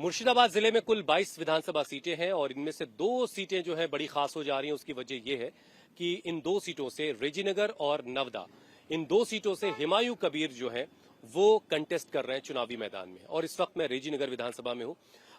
मुर्शिदाबाद जिले में कुल 22 विधानसभा सीटें हैं और इनमें से 2 सीटें जो है बड़ी खास हो जा रही हैं। उसकी वजह यह है कि इन 2 सीटों से रेजीनगर और नवदा, इन 2 सीटों से हुमायूं कबीर जो है वो कंटेस्ट कर रहे हैं चुनावी मैदान में। और इस वक्त मैं रेजीनगर विधानसभा में हूं।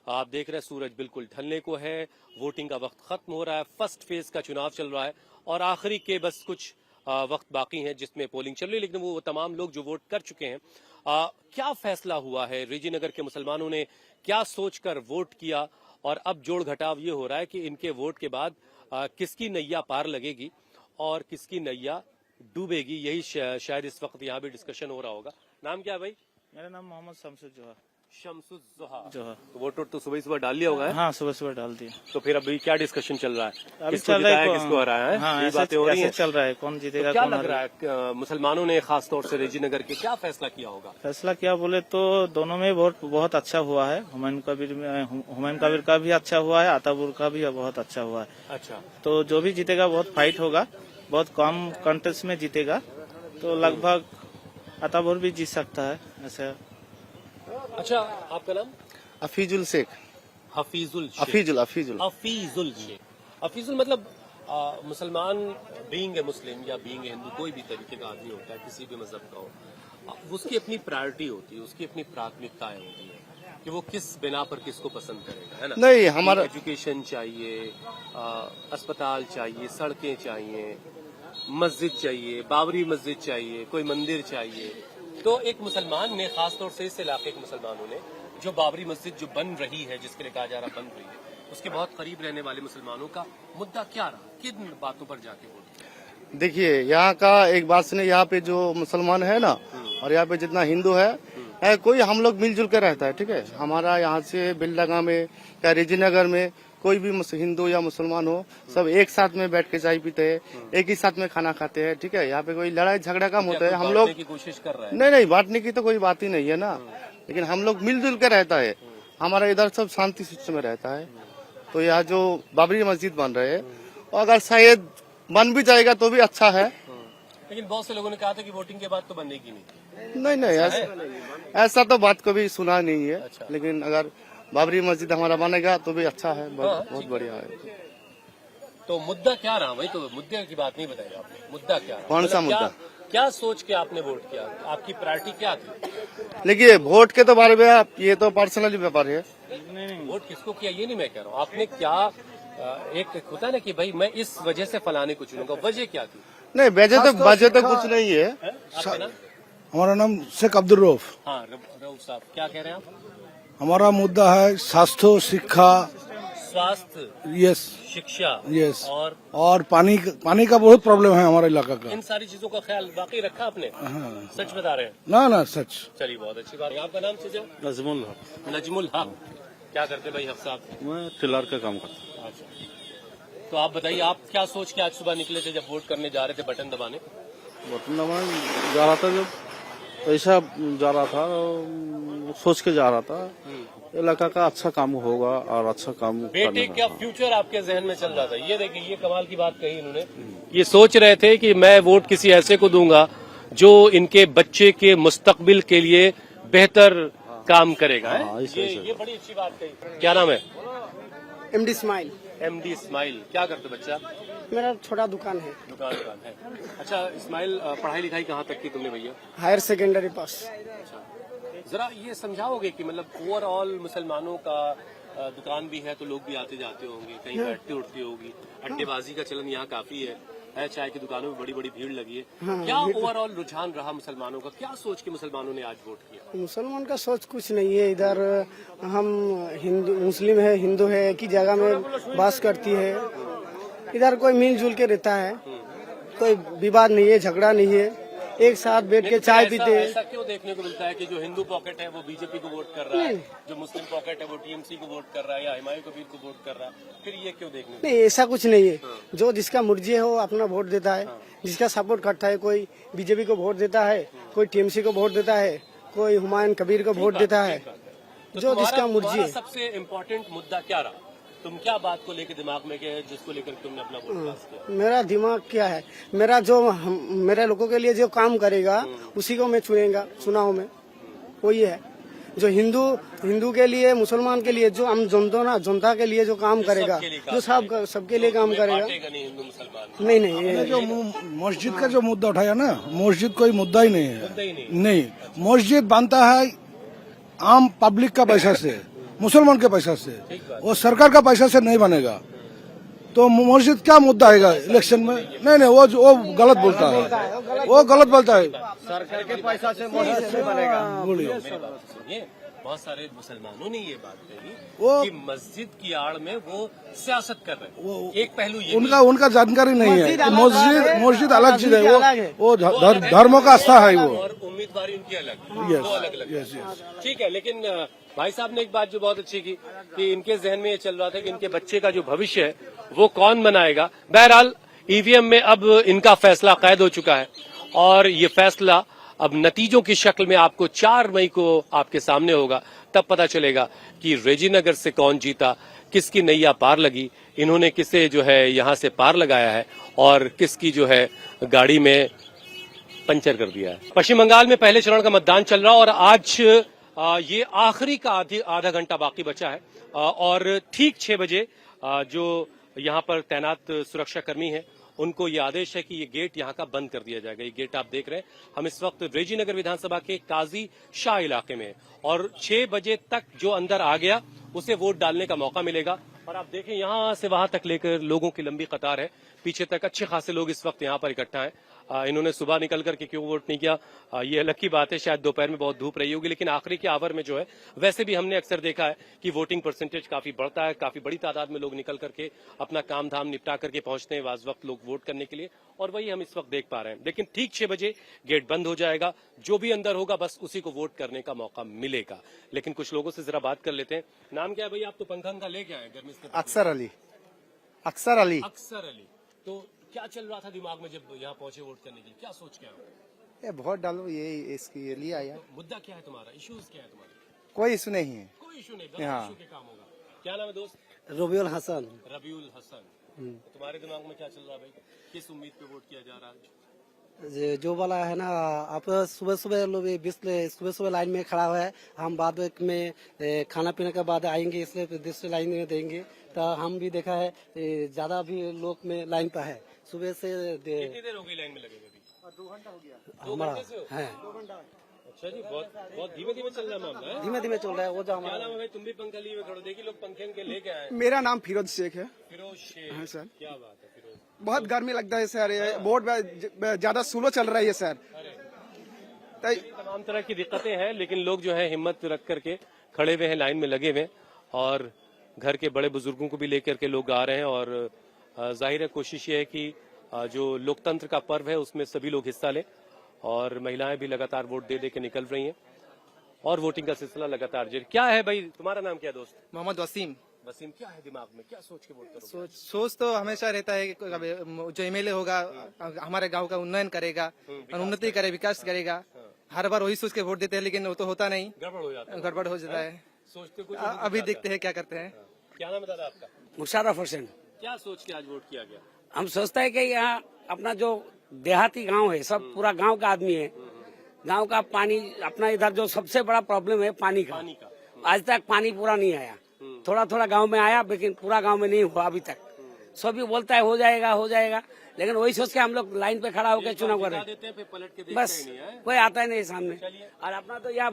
आप देख रहे हैं सूरज बिल्कुल ढलने को है, वोटिंग का वक्त खत्म हो रहा है, फर्स्ट फेज का चुनाव चल रहा है और आखिरी के बस कुछ वक्त बाकी है जिसमें पोलिंग चल रही है। लेकिन वो तमाम लोग जो वोट कर चुके हैं, क्या फैसला हुआ है, रेजीनगर के मुसलमानों ने क्या सोचकर वोट किया और अब जोड़ घटाव ये हो रहा है कि इनके वोट के बाद किसकी नैया पार लगेगी और किसकी नैया डूबेगी, यही शायद इस वक्त यहाँ भी डिस्कशन हो रहा होगा। नाम क्या है भाई? मेरा नाम मोहम्मद शमसुद्दोहा। जोहा। तो वोट तो सुबह डाल लिया होगा है? हाँ, सुबह डाल दिया। तो फिर अभी क्या डिस्कशन चल रहा है? अभी किसको चल रहा है, किसको हराया है? हाँ, ये बातें हो रही हैं। चल रहा है, कौन जीतेगा? तो क्या लग रहा है मुसलमानों ने खास तौर से रेजीनगर के क्या फैसला किया होगा? फैसला क्या बोले तो दोनों में वोट बहुत अच्छा हुआ है। हुमायूं कबीर का भी अच्छा हुआ है, अताबुर का भी बहुत अच्छा हुआ है। अच्छा, तो जो भी जीतेगा बहुत फाइट होगा, बहुत कम कंटेस्ट में जीतेगा। तो लगभग अताबुर भी जीत सकता है ऐसे। अच्छा, आपका नाम? हफीजुल शेख। हफीजुल मतलब मुसलमान बीइंग ए मुस्लिम या बीइंग ए हिंदू, कोई भी तरीके का आदमी होता है, किसी भी मजहब का हो, उसकी अपनी प्रायोरिटी होती है, उसकी अपनी प्राथमिकताएं होती है कि वो किस बिना पर किसको पसंद करेगा, है ना? नहीं, हमारा एजुकेशन चाहिए, अस्पताल चाहिए, सड़कें चाहिए, मस्जिद चाहिए, बाबरी मस्जिद चाहिए, कोई मंदिर चाहिए। तो एक मुसलमान ने, खासतौर से इस इलाके के मुसलमानों ने, जो बाबरी मस्जिद जो बन रही है, जिसके लिए कहा जा रहा बन रही है, उसके बहुत करीब रहने वाले मुसलमानों का मुद्दा क्या रहा? किन बातों पर जाके बोलते? देखिए, यहाँ का एक बात सुनिए, यहाँ पे जो मुसलमान है ना और यहाँ पे जितना हिंदू है कोई हम लोग मिलजुल कर रहता है, ठीक है। हमारा यहाँ से बेलडंगा में या रेजीनगर में कोई भी हिंदू या मुसलमान हो, सब एक साथ में बैठ के चाय पीते हैं, एक ही साथ में खाना खाते हैं, ठीक है। यहाँ पे कोई लड़ाई झगड़ा कम होता है। हम लोग कोशिश कर रहे हैं? नहीं, बांटने की तो कोई बात ही नहीं है ना, लेकिन हम लोग मिलजुल कर रहता है। हमारा इधर सब शांति शिष्ट में रहता है। तो यहाँ जो बाबरी मस्जिद बन रहे हैं, और अगर शायद बन भी जाएगा तो भी अच्छा है। लेकिन बहुत से लोगों ने कहा था कि वोटिंग के बाद तो बनेगी नहीं, ऐसा तो बात कभी सुना नहीं है। अच्छा। लेकिन अगर बाबरी मस्जिद हमारा बनेगा तो भी अच्छा है, बहुत बढ़िया है। तो मुद्दा क्या रहा? वही तो मुद्दे की बात नहीं बताई आपने, मुद्दा क्या रहा? कौन सा मुद्दा? क्या सोच के आपने वोट किया? आपकी प्रायोरिटी क्या थी? देखिए, वोट के तो बारे में ये तो पर्सनली व्यापार है। नहीं, वोट किसको किया ये नहीं मैं कह रहा हूँ। आपने क्या एक होता है ना कि भाई मैं इस वजह से फलाने को चुनूंगा, वजह क्या थी? नहीं, वजह तो कुछ नहीं है। हमारा नाम शेख अब्दुल रऊफ। हाँ, रऊफ साहब, क्या कह रहे हैं आप? हमारा मुद्दा है स्वास्थ्य, शिक्षा, स्वास्थ्य, यस, शिक्षा, यस, और पानी का बहुत प्रॉब्लम है हमारे इलाका का। इन सारी चीजों का ख्याल वाकई रखा आपने? हाँ। सच बता रहे हैं? ना सच। चलिए, बहुत अच्छी बात है। आपका नाम? नजमुल हक। क्या करते भाई हक साहब? मैं टिलर का काम करता हूँ। अच्छा, तो आप बताइए, आप क्या सोच के आज सुबह निकले थे जब वोट करने जा रहे थे बटन दबाने? बटन दबाने जा रहा था, जब पैसा जा रहा था, सोच के जा रहा था इलाका का अच्छा काम होगा और अच्छा काम बेटे का फ्यूचर आपके जहन में चल रहा था। ये देखिए, ये कमाल की बात कही इन्होंने। ये सोच रहे थे कि मैं वोट किसी ऐसे को दूंगा जो इनके बच्चे के मुस्तकबिल के लिए बेहतर काम करेगा। ये बड़ी अच्छी बात कही। क्या नाम है? एमडी इस्माइल। एमडी इस्माइल, क्या करते बच्चा? मेरा छोटा दुकान है। दुकान है। अच्छा इस्माइल, पढ़ाई लिखाई कहाँ तक की तुमने भैया? Higher secondary pass. अच्छा, जरा ये समझाओगे कि मतलब ओवरऑल मुसलमानों का दुकान भी है तो लोग भी आते जाते होंगे, कहीं बैठते उठती होगी, अड्डेबाजी का चलन यहाँ काफी है, चाय की दुकानों में बड़ी बड़ी भीड़ लगी है। क्या ओवरऑल रुझान रहा मुसलमानों का? क्या सोच के मुसलमानों ने आज वोट किया? मुसलमान का सोच कुछ नहीं है। इधर हम हिंदू मुस्लिम है, हिंदू है, एक ही जगह में बास करती है। इधर कोई मिलजुल के रहता है, कोई विवाद नहीं है, झगड़ा नहीं है, एक साथ बैठ के चाय पीते हैं। ऐसा क्यों देखने को मिलता है कि जो हिंदू पॉकेट है वो बीजेपी को वोट कर रहा है, जो मुस्लिम पॉकेट है वो टीएमसी को वोट कर रहा है या हुमायूं कबीर को वोट कर रहा है? फिर ये क्यों देखने को? नहीं, ऐसा कुछ नहीं है। जो जिसका मर्जी है वो अपना वोट देता है, जिसका सपोर्ट करता है। कोई बीजेपी को वोट देता है, कोई टीएमसी को वोट देता है, कोई हुमायूं कबीर को वोट देता है, जो जिसका मर्जी है। सबसे इम्पोर्टेंट मुद्दा क्या रहा? तुम क्या बात को लेकर दिमाग में गए जिसको लेकर तुमने अपना वोट पास किया? मेरा दिमाग क्या है, मेरे लोगों के लिए जो काम करेगा उसी को मैं चुनेगा चुनाव में, वही है। जो हिंदू के लिए, मुसलमान के लिए, जो हम जनता के लिए जो काम करेगा, जो सबके लिए काम करेगा। बांटेगा नहीं हिंदू मुसलमान, नहीं ये जो मस्जिद का जो मुद्दा उठाया ना, मस्जिद कोई मुद्दा ही नहीं है। नहीं, मस्जिद बनता है आम पब्लिक का पैसा से, मुसलमान के पैसा से, वो सरकार का पैसा से नहीं बनेगा। तो मस्जिद क्या मुद्दा आएगा इलेक्शन में? नहीं, वो गलत बोलता है, वो गलत बोलता है। सरकार के पैसा से मस्जिद नहीं बनेगा। बोलिए। सुनिए, बहुत सारे मुसलमानों ने ये बात कही वो- कि मस्जिद की आड़ में वो सियासत कर रहे हैं। एक पहलू ये उनका जानकारी नहीं है। मस्जिद अलग चीज है, अलग है। वो धर्मों का आस्था है वो। और उम्मीदवारी उनकी अलग, Yes, दो अलग अलग। yes, yes। ठीक है, लेकिन भाई साहब ने एक बात जो बहुत अच्छी की कि इनके जहन में ये चल रहा था कि इनके बच्चे का जो भविष्य है वो कौन बनाएगा। बहरहाल ईवीएम में अब इनका फैसला कैद हो चुका है और ये फैसला अब नतीजों की शक्ल में आपको 4 मई को आपके सामने होगा। तब पता चलेगा कि रेजीनगर से कौन जीता, किसकी नैया पार लगी, इन्होंने किसे जो है यहां से पार लगाया है और किसकी जो है गाड़ी में पंचर कर दिया है। पश्चिम बंगाल में पहले चरण का मतदान चल रहा और आज ये आखिरी का आधा घंटा बाकी बचा है और ठीक 6 बजे जो यहाँ पर तैनात सुरक्षाकर्मी हैं उनको ये आदेश है कि ये गेट यहाँ का बंद कर दिया जाएगा। ये गेट आप देख रहे हैं, हम इस वक्त रेजीनगर विधानसभा के काजी शाह इलाके में हैं और 6 बजे तक जो अंदर आ गया उसे वोट डालने का मौका मिलेगा। और आप देखें यहाँ से वहां तक लेकर लोगों की लंबी कतार है, पीछे तक अच्छे खासे लोग इस वक्त यहाँ पर इकट्ठा हैं। इन्होंने सुबह निकल करके क्यों वोट नहीं किया ये अलग की बात है, शायद दोपहर में बहुत धूप रही होगी, लेकिन आखिरी के आवर में जो है वैसे भी हमने अक्सर देखा है कि वोटिंग परसेंटेज काफी बढ़ता है, काफी बड़ी तादाद में लोग निकल करके अपना काम धाम निपटा करके पहुंचते हैं वाज वक्त लोग वोट करने के लिए और वही हम इस वक्त देख पा रहे हैं। लेकिन ठीक 6 बजे गेट बंद हो जाएगा, जो भी अंदर होगा बस उसी को वोट करने का मौका मिलेगा। लेकिन कुछ लोगों से जरा बात कर लेते हैं। नाम क्या है भाई? आप तो पंखा लेके आए गर्मी से। अक्सर अली। अक्सर अली। अक्सर अली, तो क्या चल रहा था दिमाग में जब यहाँ पहुंचे वोट करने के लिए? क्या सोच के आए? ये वोट डालो, ये इसके लिए आया। मुद्दा क्या है तुम्हारा? इश्यूज क्या है तुम्हारे? कोई इशू नहीं है। कोई इशू नहीं, बस इशू के काम होगा। क्या नाम है दोस्त? रबीउल हसन। रबीउल हसन। तुम्हारे दिमाग में क्या चल रहा है भाई? किस उम्मीद पे वोट किया जा रहा है? जो वाला है ना, आप सुबह सुबह लोग सुबह सुबह लाइन में खड़ा हुआ है, हम बाद में खाना पीने के बाद आएंगे, इसलिए दूसरे लाइन में देंगे। तो हम भी देखा है ज्यादा भी लोग में लाइन पर है सुबह से। कितनी देर हो गई लाइन में लगे हुए? 2 घंटा हो गया। 2 घंटे से है। अच्छा जी, बहुत धीमे धीमे चल रहा है मामला है। धीमे धीमे चल रहा है वो जो क्या नाम है भाई? तुम भी पंखा लिए हुए खड़ो, देखिए लोग पंखे उनके लेके आए। मेरा नाम फिरोज शेख है। फिरोज शेख। हाँ सर। क्या बात है फिरोज? बहुत गर्मी लगता है सर, ये बोर्ड ज्यादा स्लो चल रही है सर। तमाम तरह की दिक्कतें हैं, लेकिन लोग जो है हिम्मत रख करके खड़े हुए हैं, लाइन में लगे हुए हैं और घर के बड़े बुजुर्गों को भी लेकर के लोग आ रहे हैं। और जाहिर है कोशिश ये है कि जो लोकतंत्र का पर्व है उसमें सभी लोग हिस्सा लें और महिलाएं भी लगातार वोट दे दे के निकल रही हैं और वोटिंग का सिलसिला लगातार जारी। क्या है भाई तुम्हारा नाम? क्या दोस्त? मोहम्मद वसीम। वसीम, क्या है दिमाग में? क्या सोच के वोट करोगे? सोच तो हमेशा रहता है कि जो एमएलए होगा हमारे गांव का उन्नयन करेगा, उन्नति करे, विकास करेगा। हर बार वही सोच के वोट देते हैं, लेकिन वो तो होता नहीं, गड़बड़ हो जाता है। गड़बड़ हो जाता है। सोचते कुछ अभी देखते हैं क्या करते हैं। क्या नाम है दादा आपका? मुशर्रफ हुसैन। क्या सोच के आज वोट किया गया? हम सोचते हैं कि यहाँ अपना जो देहाती गांव है, सब पूरा गांव का आदमी है, गांव का पानी अपना इधर जो सबसे बड़ा प्रॉब्लम है पानी का। आज तक पानी पूरा नहीं आया, थोड़ा थोड़ा गांव में आया, लेकिन पूरा गांव में नहीं हुआ अभी तक। सभी बोलता है हो जाएगा हो जाएगा, लेकिन वही सोच के हम लोग लाइन पे खड़ा होकर चुनाव कर रहे हैं। बस कोई आता ही नहीं सामने। और अपना तो यहाँ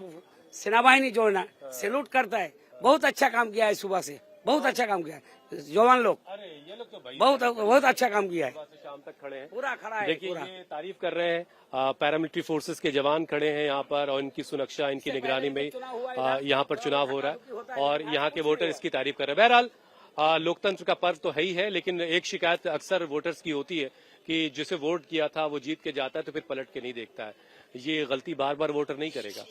सेना बाहिनी जो है ना, सैल्यूट करता है, बहुत अच्छा काम किया है सुबह से, बहुत अच्छा काम किया है जवान लोग। अरे ये लोग तो भाई बहुत अच्छा काम किया है, शाम तक खड़े हैं, पूरा खड़ा है। देखिए ये तारीफ कर रहे हैं। पैरामिलिट्री फोर्सेस के जवान खड़े हैं यहाँ पर और इनकी सुरक्षा, इनकी निगरानी में यहाँ पर चुनाव हो रहा है और यहाँ के वोटर इसकी तारीफ कर रहे हैं। बहरहाल लोकतंत्र का पर्व तो है ही है, लेकिन एक शिकायत अक्सर वोटर्स की होती है कि जिसे वोट किया था वो जीत के जाता है तो फिर पलट के नहीं देखता है। ये गलती बार बार वोटर नहीं करेगा।